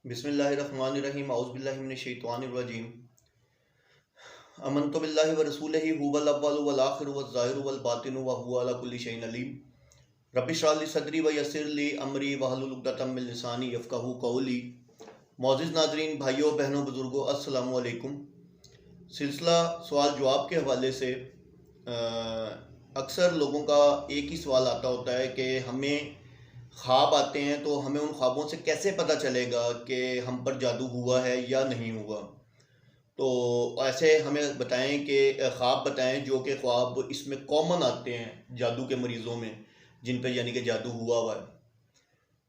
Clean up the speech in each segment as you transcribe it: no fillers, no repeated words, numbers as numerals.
बिस्मिल्लाहिर्रहमानिर्रहीम औज़ुबिल्लाहि मिनश्शैतानिर्रजीम अमनतु बिल्लाहि व रसूलिहि हुवल अव्वलु वल आखिरु वज़ ज़ाहिरु वल बातिनु व हुवा अला कुल्लि शैइन अलीम रब्बि इश्रह ली सदरी व यस्सिर ली अमरी वहलुल उक़दतम मिन लिसानी यफ़क़हू क़ौली। मौअज़्ज़िज़ नाज़रीन, भाइयों बहनों बुज़ुर्गों, अस्सलामु अलैकुम। सिलसिला सवाल जवाब के हवाले से अक्सर लोगों का एक ही सवाल आता होता है कि हमें ख्वाब आते हैं तो हमें उन ख्वाबों से कैसे पता चलेगा कि हम पर जादू हुआ है या नहीं हुआ। तो ऐसे हमें बताएं कि ख्वाब बताएं जो कि ख्वाब इसमें कॉमन आते हैं जादू के मरीज़ों में, जिन पर यानी कि जादू हुआ है।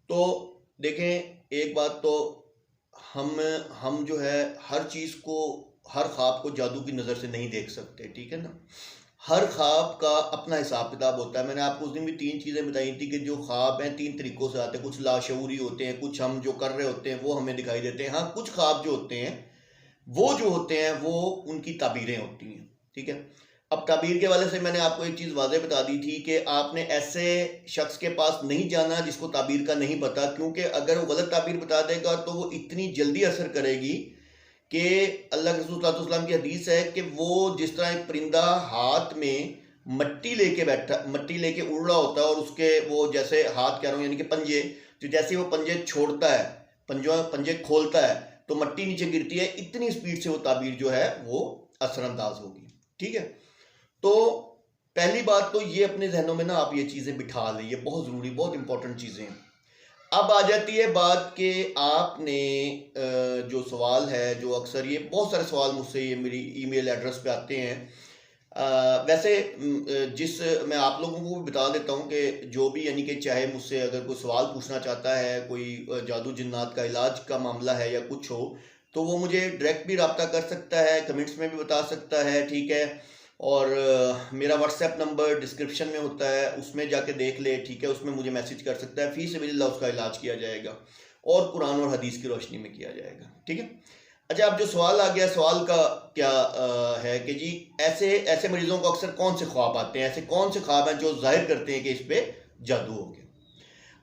तो देखें, एक बात तो हम जो है हर चीज़ को, हर ख्वाब को जादू की नज़र से नहीं देख सकते, ठीक है ना। हर ख्वाब का अपना हिसाब किताब होता है। मैंने आपको उस दिन भी 3 चीज़ें बताई थी कि जो ख्वाब हैं 3 तरीक़ों से आते हैं। कुछ लाशऊरी होते हैं, कुछ हम जो कर रहे होते हैं वो हमें दिखाई देते हैं। हाँ, कुछ ख्वाब जो होते हैं वो उनकी ताबीरें होती हैं, ठीक है। अब ताबीर के वाले से मैंने आपको एक चीज़ वाज़ेह बता दी थी कि आपने ऐसे शख्स के पास नहीं जाना जिसको ताबीर का नहीं पता, क्योंकि अगर वो गलत ताबीर बता देगा तो वो इतनी जल्दी असर करेगी कि अल्लाह के रसूल सल्लल्लाहु अलैहि वसल्लम की हदीस है कि वो जिस तरह एक परिंदा हाथ में मट्टी लेके उड़ रहा होता है और उसके वो जैसे हाथ कह रहा हूँ यानी कि पंजे, तो जैसे वो पंजे छोड़ता है, पंजे खोलता है तो मट्टी नीचे गिरती है, इतनी स्पीड से वो ताबीर जो है वो असरअंदाज होगी, ठीक है। तो पहली बात तो ये अपने जहनों में ना आप ये चीज़ें बिठा लें, ये बहुत ज़रूरी, बहुत इंपॉर्टेंट चीज़ें हैं। अब आ जाती है बात कि आपने जो सवाल है, जो अक्सर ये बहुत सारे सवाल मुझसे ये मेरी ईमेल एड्रेस पे आते हैं। वैसे जिस मैं आप लोगों को भी बता देता हूँ कि जो भी यानी कि चाहे मुझसे अगर कोई सवाल पूछना चाहता है, कोई जादू जिन्नात का इलाज का मामला है या कुछ हो, तो वो मुझे डायरेक्ट भी रब्ता कर सकता है, कमेंट्स में भी बता सकता है, ठीक है। और मेरा व्हाट्सएप नंबर डिस्क्रिप्शन में होता है, उसमें जाके देख ले, ठीक है। उसमें मुझे मैसेज कर सकता है, फ़ी सबिलिल्लाह उसका इलाज किया जाएगा और कुरान और हदीस की रोशनी में किया जाएगा, ठीक है। अच्छा, अब जो सवाल आ गया, सवाल का क्या है कि जी ऐसे ऐसे मरीजों को अक्सर कौन से ख्वाब आते हैं, ऐसे कौन से ख्वाब हैं जो जाहिर करते हैं कि इस पे जादू हो गया।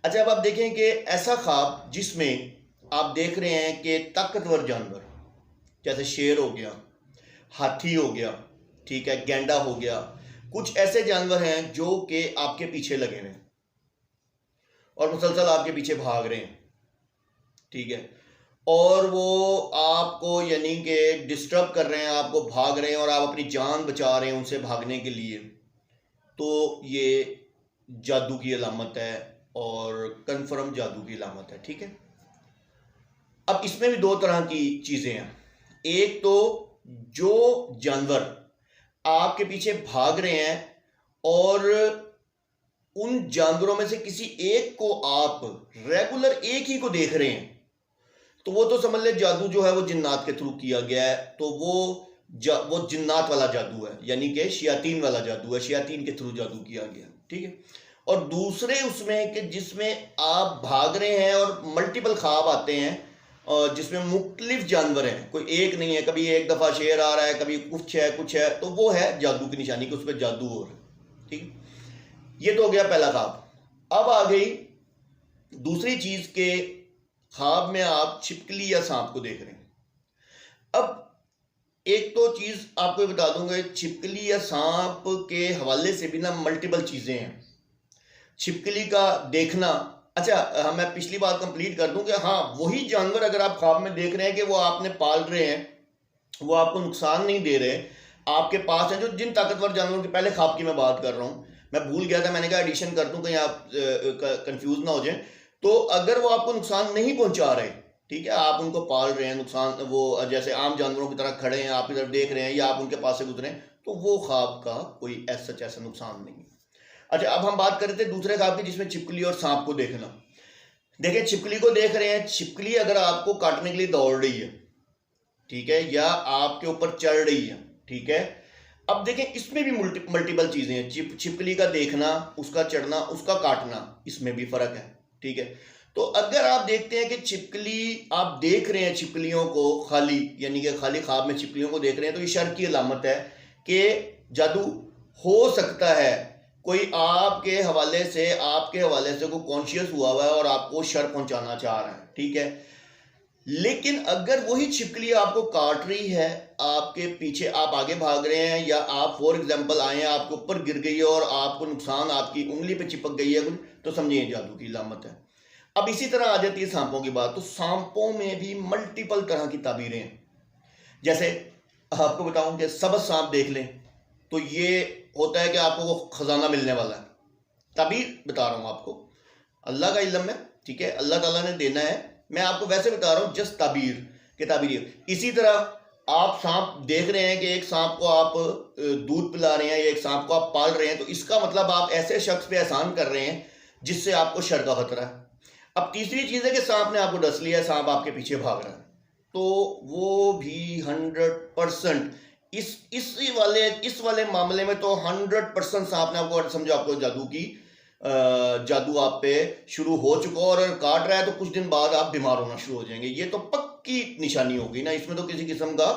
अच्छा, अब आप देखें कि ऐसा ख्वाब जिसमें आप देख रहे हैं कि ताकतवर जानवर जैसे शेर हो गया, हाथी हो गया, ठीक है, गैंडा हो गया, कुछ ऐसे जानवर हैं जो कि आपके पीछे लगे हैं और मुसलसल आपके पीछे भाग रहे हैं, ठीक है, और वो आपको यानी कि डिस्टर्ब कर रहे हैं, आपको भाग रहे हैं और आप अपनी जान बचा रहे हैं उनसे भागने के लिए, तो ये जादू की अलामत है और कन्फर्म जादू की अलामत है, ठीक है। अब इसमें भी 2 तरह की चीज़ें हैं। एक तो जो जानवर आपके पीछे भाग रहे हैं और उन जानवरों में से किसी एक को आप रेगुलर एक ही को देख रहे हैं, तो वो तो समझ ले जादू जो है वो जिन्नात के थ्रू किया गया है, तो वो जिन्नात वाला जादू है, यानी कि शयातीन वाला जादू है, शयातीन के थ्रू जादू किया गया, ठीक है। और दूसरे उसमें कि जिसमें आप भाग रहे हैं और मल्टीपल ख्वाब आते हैं और जिसमें मुख्तलिफ जानवर हैं, कोई एक नहीं है, कभी एक दफ़ा शेर आ रहा है, कभी कुछ है, तो वो है जादू की निशानी कि उस पर जादू हो रहा है, ठीक है। ये तो हो गया पहला ख्वाब। अब आ गई दूसरी चीज़ के ख्वाब में आप छिपकली या सांप को देख रहे हैं। अब एक तो चीज़ आपको बता दूंगा, छिपकली या सांप के हवाले से भी ना मल्टीपल चीज़ें हैं। छिपकली का देखना, अच्छा मैं पिछली बात कंप्लीट कर दूं कि हाँ, वही जानवर अगर आप ख्वाब में देख रहे हैं कि वो आपने पाल रहे हैं, वो आपको नुकसान नहीं दे रहे, आपके पास है, जो जिन ताकतवर जानवरों की पहले ख्वाब की मैं बात कर रहा हूँ, मैं भूल गया था, मैंने कहा एडिशन कर दूं कहीं आप कंफ्यूज ना हो जाए। तो अगर वो आपको नुकसान नहीं पहुंचा रहे, ठीक है, आप उनको पाल रहे हैं, नुकसान वो जैसे आम जानवरों की तरह खड़े हैं, आप इधर देख रहे हैं या आप उनके पास से गुजरे, तो वो ख्वाब का कोई ऐसा नुकसान नहीं। अच्छा, अब हम बात कर रहे थे दूसरे ख्वाब की जिसमें छिपकली और सांप को देखना। देखिए, छिपकली को देख रहे हैं, छिपकली अगर आपको काटने के लिए दौड़ रही है, ठीक है, या आपके ऊपर चढ़ रही है, ठीक है। अब देखें, इसमें भी मल्टीपल चीजें हैं। छिपकली का देखना, उसका चढ़ना, उसका काटना, इसमें भी फर्क है, ठीक है। तो अगर आप देखते हैं कि छिपकली, आप देख रहे हैं छिपकलियों को खाली, यानी कि खाली ख्वाब में छिपकलियों को देख रहे हैं, तो ये शर की अलामत है कि जादू हो सकता है, कोई आपके हवाले से कोई कॉन्शियस हुआ है और आपको शर पहुंचाना चाह रहा है, ठीक है। लेकिन अगर वही छिपकली आपको काट रही है, आपके पीछे आप आगे भाग रहे हैं, या आप फॉर एग्जांपल आए हैं, आपके ऊपर गिर गई है और आपको नुकसान आपकी उंगली पे चिपक गई है, तो समझिए जादू की अलामत है। अब इसी तरह आ जाती है सांपों की बात। तो सांपों में भी मल्टीपल तरह की ताबीरें हैं। जैसे आपको बताऊं कि सबज सांप देख लें तो ये होता है कि आपको वो खजाना मिलने वाला है। ताबीर बता रहा हूं आपको, अल्लाह का इल्म है, ठीक है, अल्लाह ताला ने देना है, मैं आपको वैसे बता रहा हूं जस्ट ताबीर के ताबीर। इसी तरह आप सांप देख रहे हैं कि एक सांप को आप दूध पिला रहे हैं या एक सांप को आप पाल रहे हैं, तो इसका मतलब आप ऐसे शख्स पे एहसान कर रहे हैं जिससे आपको शर का खतरा है। अब तीसरी चीज है कि सांप ने आपको डस लिया, सांप आपके पीछे भाग रहा है, तो वो भी 100% इस वाले मामले में तो 100% सांप ने आपको, समझो आपको जादू आप पे शुरू हो चुका और काट रहा है, तो कुछ दिन बाद आप बीमार होना शुरू हो जाएंगे। ये तो पक्की निशानी होगी ना, इसमें तो किसी किस्म का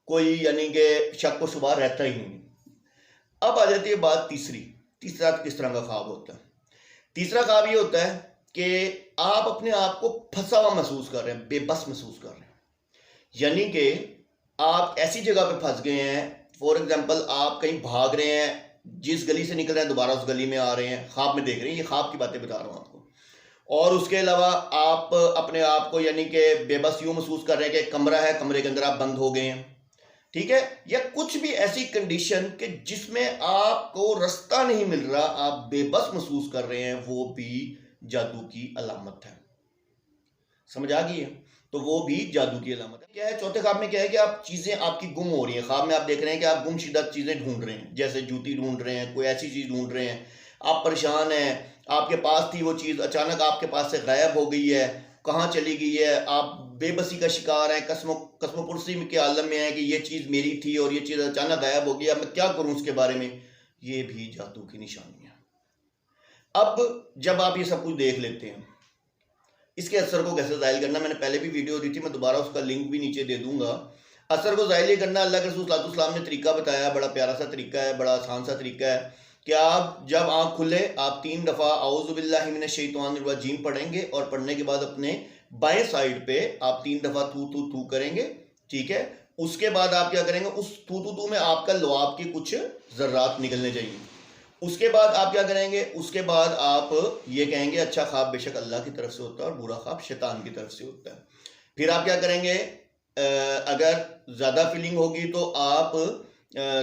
कोई यानी कि शक व शुबा रहता ही नहीं। अब आ जाती है बात तीसरा किस तरह का ख्वाब होता है। तीसरा ख्वाब ये होता है कि आप अपने आप को फंसा हुआ महसूस कर रहे हैं, बेबस महसूस कर रहे हैं, यानी कि आप ऐसी जगह पे फंस गए हैं, फॉर एग्जांपल आप कहीं भाग रहे हैं, जिस गली से निकल रहे हैं दोबारा उस गली में आ रहे हैं, ख्वाब में देख रहे हैं, ये ख्वाब की बातें बता रहा हूं आपको। और उसके अलावा आप अपने आप को यानी कि बेबस यूं महसूस कर रहे हैं कि कमरा है, कमरे के अंदर आप बंद हो गए हैं, ठीक है, या कुछ भी ऐसी कंडीशन कि जिसमें आपको रास्ता नहीं मिल रहा, आप बेबस महसूस कर रहे हैं, वो भी जादू की अलामत है। समझ आ गई है? तो वो भी जादू की अलामत है। क्या है चौथे ख्वाब में, क्या है कि आप चीजें आपकी गुम हो रही हैं। ख्वाब में आप देख रहे हैं कि आप गुमशुदा चीजें ढूंढ रहे हैं, जैसे जूती ढूंढ रहे हैं, कोई ऐसी चीज ढूंढ रहे हैं, आप परेशान हैं, आपके पास थी वो चीज, अचानक आपके पास से गायब हो गई है, कहाँ चली गई है, आप बेबसी का शिकार हैं, कसमोपुरसी के आलम में है कि ये चीज मेरी थी और ये चीज अचानक गायब हो गई, अब मैं क्या करूं उसके बारे में। ये भी जादू की निशानी है। अब जब आप ये सब कुछ देख लेते हैं, इसके असर को कैसे ज़ाहिर करना, मैंने पहले भी वीडियो दी थी, मैं दोबारा उसका लिंक भी नीचे दे दूंगा। असर को ज़ाहिर करना अल्लाह के रसूल सल्लल्लाहु अलैहि वसल्लम ने तरीका बताया, बड़ा प्यारा सा तरीका है, बड़ा आसान सा तरीका है कि आप जब आँख खुले आप 3 दफ़ा औज़ु बिल्लाहि मिनश शैतानिर रजीम पढ़ेंगे, और पढ़ने के बाद अपने बाएं साइड पे आप 3 दफ़ा थू थू थू करेंगे, ठीक है। उसके बाद आप क्या करेंगे, उस थू थू थू में आपका लुआब की कुछ ज़र्रात निकलने चाहिए। उसके बाद आप क्या करेंगे, उसके बाद आप ये कहेंगे अच्छा ख्वाब बेशक अल्लाह की तरफ से होता है और बुरा ख्वाब शैतान की तरफ से होता है। फिर आप क्या करेंगे, अगर ज़्यादा फीलिंग होगी तो आप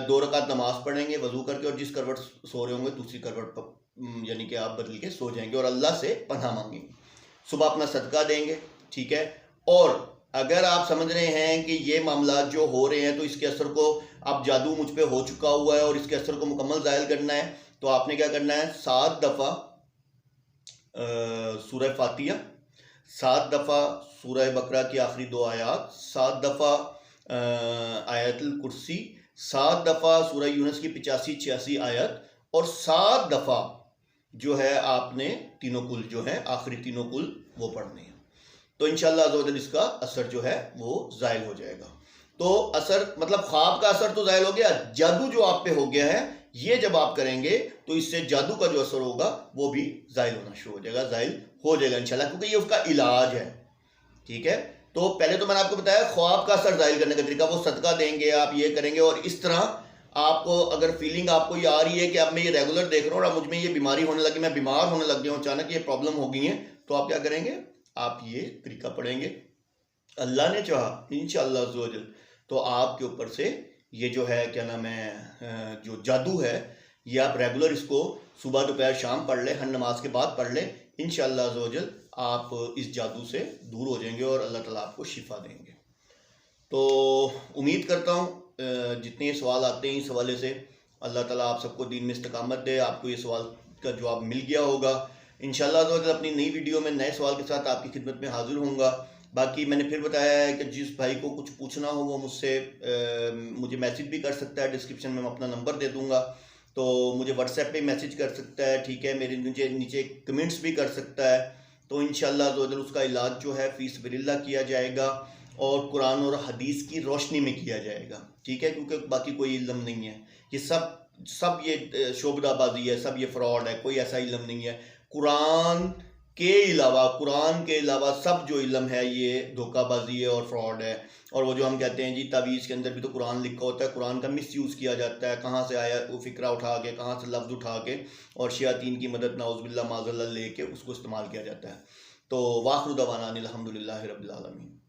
2 रकात नमाज पढ़ेंगे वजू करके, और जिस करवट सो रहे होंगे दूसरी करवट पर यानी कि आप बदल के सो जाएंगे और अल्लाह से पनाह मांगेंगे। सुबह अपना सदका देंगे, ठीक है। और अगर आप समझ रहे हैं कि ये मामला जो हो रहे हैं तो इसके असर को, अब जादू मुझ पे हो चुका हुआ है और इसके असर को मुकम्मल ज़ाहिर करना है, तो आपने क्या करना है, 7 दफ़ा सूरह फातिहा, 7 दफ़ा सूरह बकरा की आखिरी 2 आयात, 7 दफ़ा आयतुल कुर्सी, 7 दफ़ा सूरह यूनुस की 85-86 आयत, और 7 दफ़ा जो है आपने तीनों कुल जो है आखिरी तीनों कुल वो पढ़ने हैं। तो इंशाअल्लाह अज़्ज़ इसका असर जो है वो ज़ाहिर हो जाएगा। तो असर मतलब ख्वाब का असर तो ज़ाहिर हो गया, जादू जो आप पे हो गया है ये जब आप करेंगे तो इससे जादू का जो असर होगा वो भी ज़ाहिर होना शुरू हो जाएगा, ज़ाहिर हो जाएगा इंशाल्लाह, क्योंकि ये उसका इलाज है, ठीक है। तो पहले तो मैंने आपको बताया ख्वाब का असर ज़ाहिर करने का तरीका, वो सदका देंगे, आप ये करेंगे, और इस तरह आपको अगर फीलिंग आपको ये आ रही है कि अब मैं ये रेगुलर देख रहा हूँ और मुझ में ये बीमारी होने लगी, मैं बीमार होने लग गया हूँ, अचानक ये प्रॉब्लम हो गई है, तो आप क्या करेंगे, आप ये तरीका पढ़ेंगे, अल्लाह ने चाहा इंशाअल्लाह अज़्ज़ वजल तो आपके ऊपर से ये जो है क्या नाम है जो जादू है, ये आप रेगुलर इसको सुबह दोपहर शाम पढ़ लें, हर नमाज के बाद पढ़ लें, इंशाअल्लाह अज़्ज़ वजल आप इस जादू से दूर हो जाएंगे और अल्लाह ताला आपको शिफा देंगे। तो उम्मीद करता हूँ जितने सवाल आते हैं इस हवाले से अल्लाह ताला आप सबको दीन में इस्तकामत दे, आपको ये सवाल का जवाब मिल गया होगा। इंशाअल्लाह तो अपनी नई वीडियो में नए सवाल के साथ आपकी खिदमत में हाजिर होऊंगा। बाकी मैंने फिर बताया है कि जिस भाई को कुछ पूछना हो वो मुझसे मुझे मैसेज भी कर सकता है, डिस्क्रिप्शन में मैं अपना नंबर दे दूंगा, तो मुझे व्हाट्सएप पे मैसेज कर सकता है, ठीक है, मेरे नीचे कमेंट्स भी कर सकता है। तो इंशाअल्लाह उसका इलाज जो है फीस बिल्लाह किया जाएगा और कुरान और हदीस की रोशनी में किया जाएगा, ठीक है, क्योंकि बाकी कोई इल्म नहीं है, ये सब ये शोबदाबाजी है, सब ये फ्रॉड है, कोई ऐसा इल्म नहीं है। कुरान के अलावा, कुरान के अलावा सब जो इल्म है ये धोखाबाजी है और फ्रॉड है। और वो जो हम कहते हैं जी तावीज़ के अंदर भी तो कुरान लिखा होता है, कुरान का मिसयूज़ किया जाता है, कहाँ से आया वो फ़िक्रा उठा के, कहाँ से लफ्ज़ उठा के और शयातीन की मदद नाउज़ुबिल्लाह माज़अल्लाह लेके उसको इस्तेमाल किया जाता है। तो वाखिर दवाना अनिल हम्दुलिल्लाहि रब्बिल आलमीन।